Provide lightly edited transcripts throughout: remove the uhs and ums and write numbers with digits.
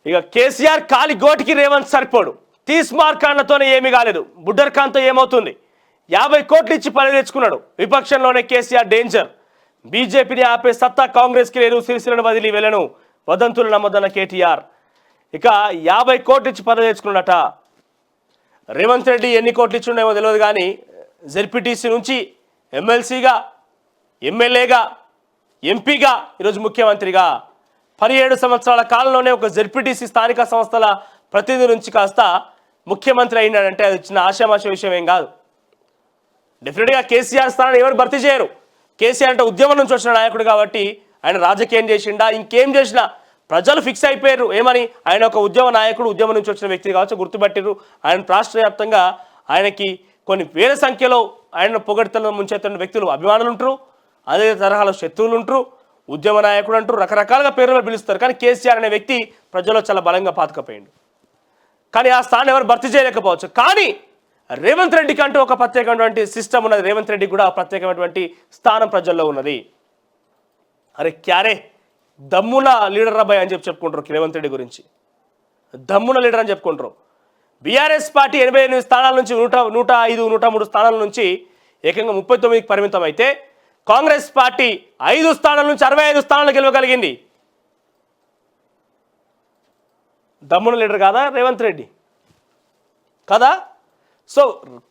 ఇక కేసీఆర్ కాలి గోటికి రేవంత్ సరిపోడు. తీస్ మార్కాండ్లతోనే ఏమీ కాలేదు. బుడ్డర్ ఖాన్తో ఏమవుతుంది? 50 కోట్లు ఇచ్చి పని తెచ్చుకున్నాడు. విపక్షంలోనే కేసీఆర్ డేంజర్. బీజేపీని ఆపే సత్తా కాంగ్రెస్కి లేదు. సిరిసిల్లను వదిలి వెళ్ళను, వదంతులు నమ్మొద్దన్న కేటీఆర్. ఇక 50 కోట్లు ఇచ్చి పని తెచ్చుకున్నాడట. రేవంత్ రెడ్డి ఎన్ని కోట్లు ఇచ్చిండేమో తెలియదు కానీ జెడ్పీటీసీ నుంచి ఎమ్మెల్సీగా, ఎమ్మెల్యేగా, ఎంపీగా, ఈరోజు ముఖ్యమంత్రిగా 17 సంవత్సరాల కాలంలోనే ఒక జెడ్పీటీసీ స్థానిక సంస్థల ప్రతినిధి నుంచి కాస్త ముఖ్యమంత్రి అయినాడంటే అది చిన్న ఆశామాష విషయం ఏం కాదు. డెఫినెట్గా కేసీఆర్ స్థానాన్ని ఎవరు భర్తీ చేయరు. కేసీఆర్ అంటే ఉద్యమం నుంచి వచ్చిన నాయకుడు కాబట్టి ఆయన రాజకీయం చేసిండా ఇంకేం చేసినా ప్రజలు ఫిక్స్ అయిపోయారు ఏమని, ఆయన ఒక ఉద్యమ నాయకుడు, ఉద్యమం నుంచి వచ్చిన వ్యక్తి కావచ్చు, గుర్తుపట్టిరు. ఆయన రాష్ట్ర వ్యాప్తంగా ఆయనకి కొన్ని వేల సంఖ్యలో ఆయన పొగడ్తలను ముంచెత్తున్న వ్యక్తులు, అభిమానులు ఉంటారు. అదే తరహాలో శత్రువులు ఉంటారు. ఉద్యమ నాయకుడు అంటారు, రకరకాలుగా పేర్లు పిలుస్తారు. కానీ కేసీఆర్ అనే వ్యక్తి ప్రజల్లో చాలా బలంగా పాతుకపోయిండు. కానీ ఆ స్థానం ఎవరు భర్తీ చేయలేకపోవచ్చు. కానీ రేవంత్ రెడ్డికి అంటూ ఒక ప్రత్యేకమైనటువంటి సిస్టమ్ ఉన్నది. రేవంత్ రెడ్డి కూడా ప్రత్యేకమైనటువంటి స్థానం ప్రజల్లో ఉన్నది. అరే క్యారే దమ్మున లీడర్ అబ్బాయి అని చెప్పుకుంటారు రేవంత్ రెడ్డి గురించి. దమ్మున లీడర్ అని చెప్పుకుంటారు. బీఆర్ఎస్ పార్టీ 88 స్థానాల నుంచి 105, 103 స్థానాల నుంచి ఏకంగా 39కి పరిమితం అయితే కాంగ్రెస్ పార్టీ 5 స్థానాల నుంచి 65 స్థానాలు గెలవగలిగింది. దమ్మున లీడర్ కాదా రేవంత్ రెడ్డి? కదా. సో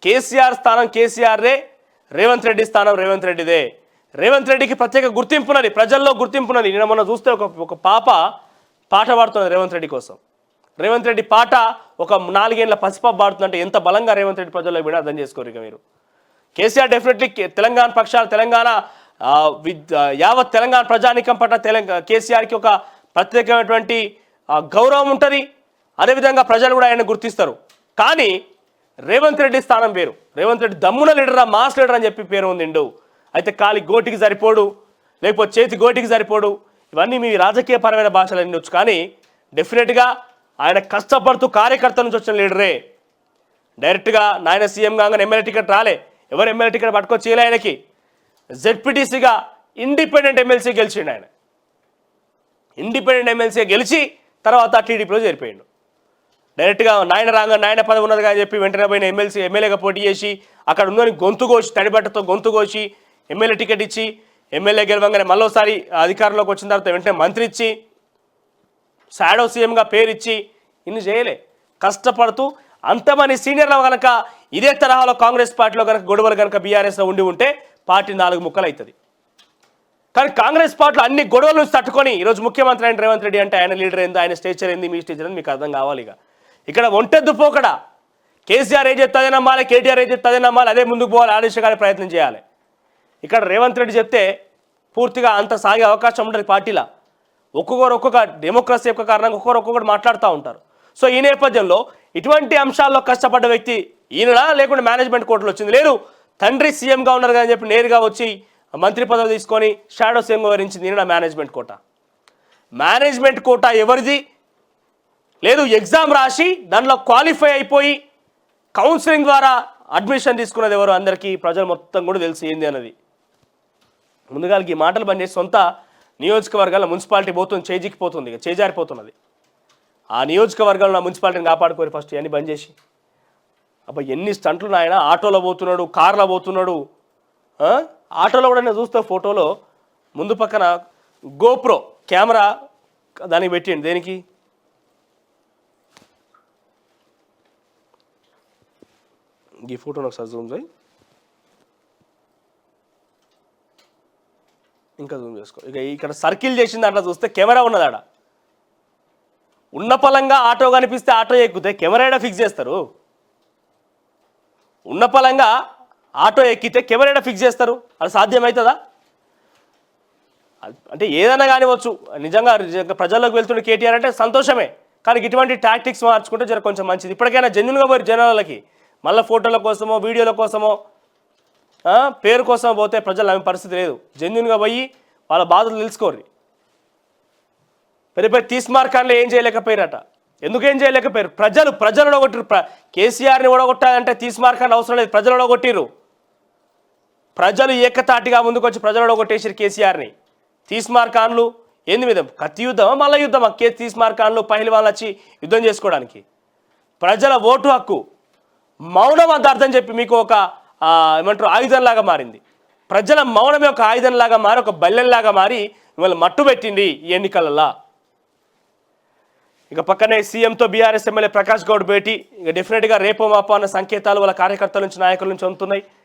కేసీఆర్ స్థానం కేసీఆర్దే, రేవంత్ రెడ్డి స్థానం రేవంత్ రెడ్డిదే. రేవంత్ రెడ్డికి ప్రత్యేక గుర్తింపున్నది, ప్రజల్లో గుర్తింపున్నది. నేను మొన్న చూస్తే ఒక పాప పాట పాడుతున్నది రేవంత్ రెడ్డి కోసం. రేవంత్ రెడ్డి పాట ఒక 4 ఏళ్ల పసిపాప పాడుతుందంటే ఎంత బలంగా రేవంత్ రెడ్డి ప్రజల్లో కూడా అర్థం చేసుకోరు. ఇక మీరు కేసీఆర్ డెఫినెట్లీ తెలంగాణ పక్షాలు, తెలంగాణ యావత్ తెలంగాణ ప్రజానికం పట్ల కేసీఆర్కి ఒక ప్రత్యేకమైనటువంటి గౌరవం ఉంటుంది. అదేవిధంగా ప్రజలు కూడా ఆయన గుర్తిస్తారు. కానీ రేవంత్ రెడ్డి స్థానం వేరు. రేవంత్ రెడ్డి దమ్మున లీడరా, మాస్ లీడర్ అని చెప్పి పేరు ఉందిండు. అయితే కాలి గోటికి సరిపోడు, లేకపోతే చేతి గోటికి సరిపోడు. ఇవన్నీ మీ రాజకీయ పరమైన భాషలు అనివచ్చు. కానీ డెఫినెట్గా ఆయన కష్టపడుతూ కార్యకర్త నుంచి వచ్చిన లీడరే. డైరెక్ట్గా నాయన సీఎం కాగానే ఎమ్మెల్యే టికెట్ రాలే. ఎవరు ఎమ్మెల్యే టికెట్ పట్టుకొచ్చి చేయలే. ఆయనకి జెడ్పీటీసీగా ఇండిపెండెంట్ ఎమ్మెల్సీ గెలిచిండు. ఆయన ఇండిపెండెంట్ ఎమ్మెల్సీ గెలిచి తర్వాత టీడీపీలో చేరిపోయిండు. డైరెక్ట్గా నాయన రాగా నాయన పదవి ఉన్నది కానీ చెప్పి వెంటనే పోయిన ఎమ్మెల్యేగా పోటీ చేసి అక్కడ ఉందని గొంతు కోసి, తడిబట్టతో గొంతు కోసి ఎమ్మెల్యే టికెట్ ఇచ్చి ఎమ్మెల్యే గెలవంగానే మళ్ళోసారి అధికారంలోకి వచ్చిన తర్వాత వెంటనే మంత్రి ఇచ్చి షాడో సీఎంగా పేరు ఇచ్చి ఇన్ని చేయలే. కష్టపడుతూ అంతమంది సీనియర్లు కనుక ఇదే తరహాలో కాంగ్రెస్ పార్టీలో కనుక గొడవలు కనుక బీఆర్ఎస్లో ఉంటే పార్టీ 4 ముక్కలు అవుతుంది. కానీ కాంగ్రెస్ పార్టీలో అన్ని గొడవల నుంచి తట్టుకొని ఈరోజు ముఖ్యమంత్రి అయిన రేవంత్ రెడ్డి అంటే ఆయన లీడర్ ఏంది, ఆయన స్టేచర్ ఏంది, మీ స్టేచర్ ఏంది మీకు అర్థం కావాలి. ఇక ఇక్కడ ఒంటెద్దు పోకడా. కేసీఆర్ ఏం చెప్తే అదే నమ్మాలి, కేటీఆర్ ఏం చెప్తే అదే నమ్మాలి, అదే ముందుకు పోవాలి, ఆదేశకాలే ప్రయత్నం చేయాలి. ఇక్కడ రేవంత్ రెడ్డి చెప్తే పూర్తిగా అంత సాగే అవకాశం ఉంటుంది పార్టీలో. ఒక్కొక్క డెమోక్రసీ యొక్క కారణంగా ఒక్కొక్కటి మాట్లాడుతూ ఉంటారు. సో ఈ నేపథ్యంలో ఇటువంటి అంశాల్లో కష్టపడ్డ వ్యక్తి ఈయనడా, లేకుంటే మేనేజ్మెంట్ కోటలో వచ్చింది? లేదు, తండ్రి సీఎంగా ఉన్నారు కానీ చెప్పి నేరుగా వచ్చి మంత్రి పదవి తీసుకొని షాడో సీఎంగా వరించింది ఈయన. Management quota. మేనేజ్మెంట్ కోట ఎవరిది? లేదు, ఎగ్జామ్ రాసి దాంట్లో క్వాలిఫై అయిపోయి కౌన్సిలింగ్ ద్వారా అడ్మిషన్ తీసుకున్నది ఎవరు? అందరికీ ప్రజలు మొత్తం కూడా తెలిసి ఏంది అన్నది. ముందుగా ఈ మాటలు బంద్ చేసి సొంత నియోజకవర్గాల్లో మున్సిపాలిటీ పోతుంది, చేజిక్కిపోతుంది, ఇక చేజారిపోతున్నది. ఆ నియోజకవర్గంలో మున్సిపాలిటీని కాపాడుకోరు ఫస్ట్ ఇవన్నీ బంద్ చేసి. అబ్బా ఎన్ని స్టంట్లు నాయన. ఆటోలో పోతున్నాడు, కార్లో పోతున్నాడు. ఆటోలో కూడా నేను చూస్తే ఫోటోలో ముందు పక్కన గోప్రో కెమెరా దానికి పెట్టిండు. దేనికి? ఈ ఫోటోను ఒకసారి జూమ్ చేయి, ఇంకా జూమ్ చేసుకో. ఇక ఇక్కడ సర్కిల్ చేసిన దాంట్లో చూస్తే కెమెరా ఉన్నది. ఆడ ఉన్న పలంగా ఆటో కనిపిస్తే ఆటో ఎక్కితే కెమెరా ఫిక్స్ చేస్తారు. ఉన్న పలంగా ఆటో ఎక్కితే కెమెరా ఫిక్స్ చేస్తారు. అది సాధ్యమవుతుందా? అంటే ఏదైనా కానివచ్చు. నిజంగా ప్రజల్లోకి వెళ్తున్న కేటీఆర్ అంటే సంతోషమే. కానీ ఇటువంటి టాక్టిక్స్ మార్చుకుంటే జర కొంచెం మంచిది. ఇప్పటికైనా జెన్యున్గా పోయి జనాలకి మళ్ళీ ఫోటోల కోసమో, వీడియోల కోసమో, పేరు కోసమో పోతే ప్రజలు నమ్మే పరిస్థితి లేదు. జెన్యున్గా పోయి వాళ్ళ బాధలు తెలుసుకోరు. పెద్ద తీస్ మార్కాండ్లో ఏం చేయలేకపోయారట. ఎందుకు ఏం చేయలేకపోయారు? ప్రజలు ఓడగొట్టిరు. కేసీఆర్ని ఓడగొట్టాలంటే తీస్ మార్కాండ్ అవసరం లేదు, ప్రజలు ఓడగొట్టిరు. ప్రజలు ఏకతాటిగా ముందుకు వచ్చి ప్రజలు ఓడగొట్టేసారు కేసీఆర్ని. తీస్ మార్కాండ్లు ఏంది మీద కత్తి యుద్ధమా మళ్ళీ యుద్ధమా తీస్ మార్కాన్లు పహిల్వాన్లు వచ్చి యుద్ధం చేసుకోవడానికి? ప్రజల ఓటు హక్కు మౌనం అంత అర్థం చెప్పి మీకు ఒక ఏమంటారు ఆయుధంలాగా మారింది. ప్రజల మౌనమే ఒక ఆయుధంలాగా మారి ఒక బల్లెంలాగా మారి మిమ్మల్ని మట్టు పెట్టింది ఈ ఎన్నికలలో. ఇక పక్కనే సీఎంతో బీఆర్ఎస్ ఎమ్మెల్యే ప్రకాష్ గౌడ్ భేటీ. ఇక డెఫినెట్గా రేపో మాపో అన్న సంకేతాలు వాళ్ళ కార్యకర్తల నుంచి నాయకుల నుంచి అందుతున్నాయి.